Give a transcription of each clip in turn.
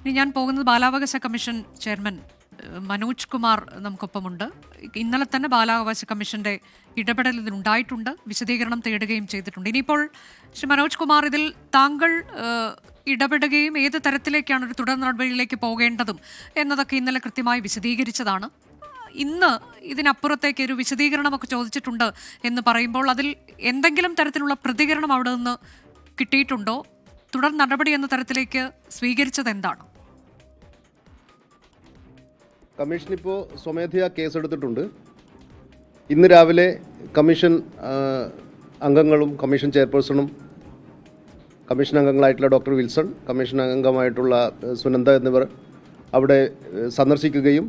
ഇനി ഞാൻ പോകുന്നത് ബാലാവകാശ കമ്മീഷൻ ചെയർമാൻ മനോജ് കുമാർ നമുക്കൊപ്പമുണ്ട്. ഇന്നലെ തന്നെ ബാലാവകാശ കമ്മീഷന്റെ ഇടപെടൽ ഇതിനുണ്ടായിട്ടുണ്ട്, വിശദീകരണം തേടുകയും ചെയ്തിട്ടുണ്ട്. ഇനിയിപ്പോൾ ശ്രീ മനോജ് കുമാർ, ഇതിൽ താങ്കൾ ഇടപെടുകയും ഏത് തരത്തിലേക്കാണ് ഒരു തുടർ നടപടിയിലേക്ക് പോകേണ്ടതും എന്നതൊക്കെ ഇന്നലെ കൃത്യമായി വിശദീകരിച്ചതാണ്. ഇന്ന് ഇതിനപ്പുറത്തേക്ക് ഒരു വിശദീകരണമൊക്കെ ചോദിച്ചിട്ടുണ്ട് എന്ന് പറയുമ്പോൾ അതിൽ എന്തെങ്കിലും തരത്തിലുള്ള പ്രതികരണം അവിടെ നിന്ന് കിട്ടിയിട്ടുണ്ടോ? തുടർ നടപടി എന്ന തരത്തിലേക്ക് സ്വീകരിച്ചത് എന്താണ്? കമ്മീഷൻ ഇപ്പോൾ സ്വമേധയാ കേസെടുത്തിട്ടുണ്ട്. ഇന്ന് രാവിലെ കമ്മീഷൻ അംഗങ്ങളും കമ്മീഷൻ ചെയർപേഴ്സണും കമ്മീഷൻ അംഗങ്ങളായിട്ടുള്ള ഡോക്ടർ വിൽസൺ, കമ്മീഷൻ അംഗമായിട്ടുള്ള സുനന്ദ എന്നിവർ അവിടെ സന്ദർശിക്കുകയും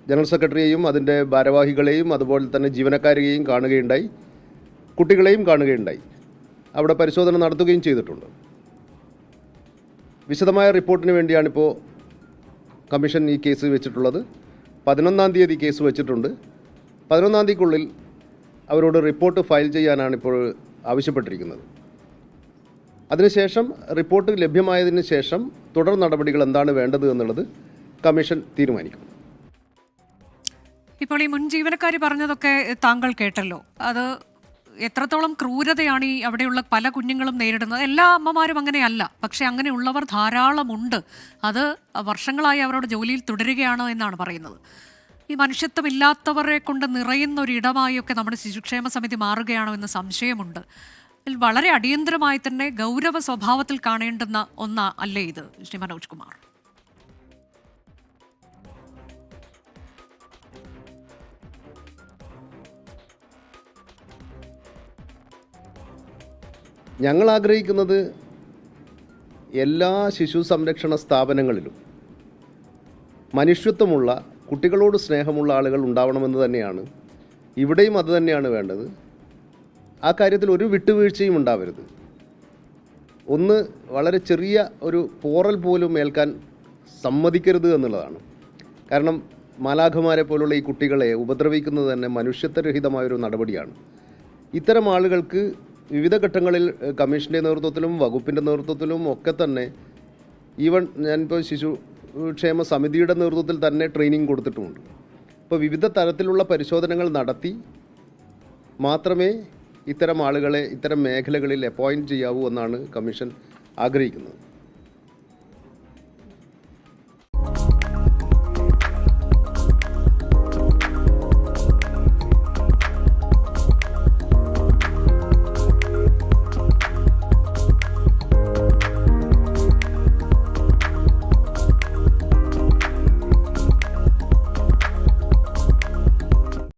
ജനറൽ സെക്രട്ടറിയെയും അതിൻ്റെ ഭാരവാഹികളെയും അതുപോലെ തന്നെ ജീവനക്കാരെയും കാണുകയുണ്ടായി, കുട്ടികളെയും കാണുകയുണ്ടായി. അവിടെ പരിശോധന നടത്തുകയും ചെയ്തിട്ടുണ്ട്. വിശദമായ റിപ്പോർട്ടിന് വേണ്ടിയാണിപ്പോൾ കമ്മീഷൻ ഈ കേസ് വെച്ചിട്ടുള്ളത്. 11-ാം തീയതി കേസ് വെച്ചിട്ടുണ്ട്. 11-ാം തീയതിക്കുള്ളിൽ അവരോട് റിപ്പോർട്ട് ഫയൽ ചെയ്യാനാണ് ഇപ്പോൾ ആവശ്യപ്പെട്ടിരിക്കുന്നത്. അതിനുശേഷം റിപ്പോർട്ട് ലഭ്യമായതിന് ശേഷം തുടർ നടപടികൾ എന്താണ് വേണ്ടത് എന്നുള്ളത് കമ്മീഷൻ തീരുമാനിക്കും. ഇപ്പോൾ ഈ മുൻ ജീവനക്കാരി പറഞ്ഞതൊക്കെ താങ്കൾ കേട്ടല്ലോ. അത് എത്രത്തോളം ക്രൂരതയാണ് ഈ അവിടെയുള്ള പല കുഞ്ഞുങ്ങളും നേരിടുന്നത്? എല്ലാ അമ്മമാരും അങ്ങനെയല്ല, പക്ഷെ അങ്ങനെയുള്ളവർ ധാരാളമുണ്ട്. അത് വർഷങ്ങളായി അവരുടെ ജോലിയിൽ തുടരുകയാണ് എന്നാണ് പറയുന്നത്. ഈ മനുഷ്യത്വമില്ലാത്തവരെ കൊണ്ട് നിറയുന്ന ഒരിടമായൊക്കെ നമ്മുടെ ശിശുക്ഷേമ സമിതി മാറുകയാണോ എന്ന് സംശയമുണ്ട്. ഇതിൽ വളരെ അടിയന്തരമായി തന്നെ ഗൗരവ സ്വഭാവത്തിൽ കാണേണ്ടുന്ന അല്ലേ ഇത്, ശ്രീ മനോജ് കുമാർ? ഞങ്ങൾ ആഗ്രഹിക്കുന്നത് എല്ലാ ശിശു സംരക്ഷണ സ്ഥാപനങ്ങളിലും മനുഷ്യത്വമുള്ള, കുട്ടികളോട് സ്നേഹമുള്ള ആളുകൾ ഉണ്ടാവണമെന്ന് തന്നെയാണ്. ഇവിടെയും അത് തന്നെയാണ് വേണ്ടത്. ആ കാര്യത്തിൽ ഒരു വിട്ടുവീഴ്ചയും ഉണ്ടാവരുത്. ഒന്ന് വളരെ ചെറിയ ഒരു പോറൽ പോലും ഏൽക്കാൻ സമ്മതിക്കരുത് എന്നുള്ളതാണ്. കാരണം മാലാഖമാരെ പോലുള്ള ഈ കുട്ടികളെ ഉപദ്രവിക്കുന്നത് തന്നെ മനുഷ്യത്വരഹിതമായൊരു നടപടിയാണ്. ഇത്തരം ആളുകൾക്ക് വിവിധ ഘട്ടങ്ങളിൽ കമ്മീഷൻ്റെ നേതൃത്വത്തിലും വകുപ്പിൻ്റെ നേതൃത്വത്തിലും ഒക്കെ തന്നെ, ഈവൻ ഞാനിപ്പോൾ ശിശുക്ഷേമ സമിതിയുടെ നേതൃത്വത്തിൽ തന്നെ ട്രെയിനിങ് കൊടുത്തിട്ടുമുണ്ട്. ഇപ്പോൾ വിവിധ തരത്തിലുള്ള പരിശോധനകൾ നടത്തി മാത്രമേ ഇത്തരം ആളുകളെ ഇത്തരം മേഖലകളിൽ അപ്പോയിൻറ്റ് ചെയ്യാവൂ എന്നാണ് കമ്മീഷൻ ആഗ്രഹിക്കുന്നത്.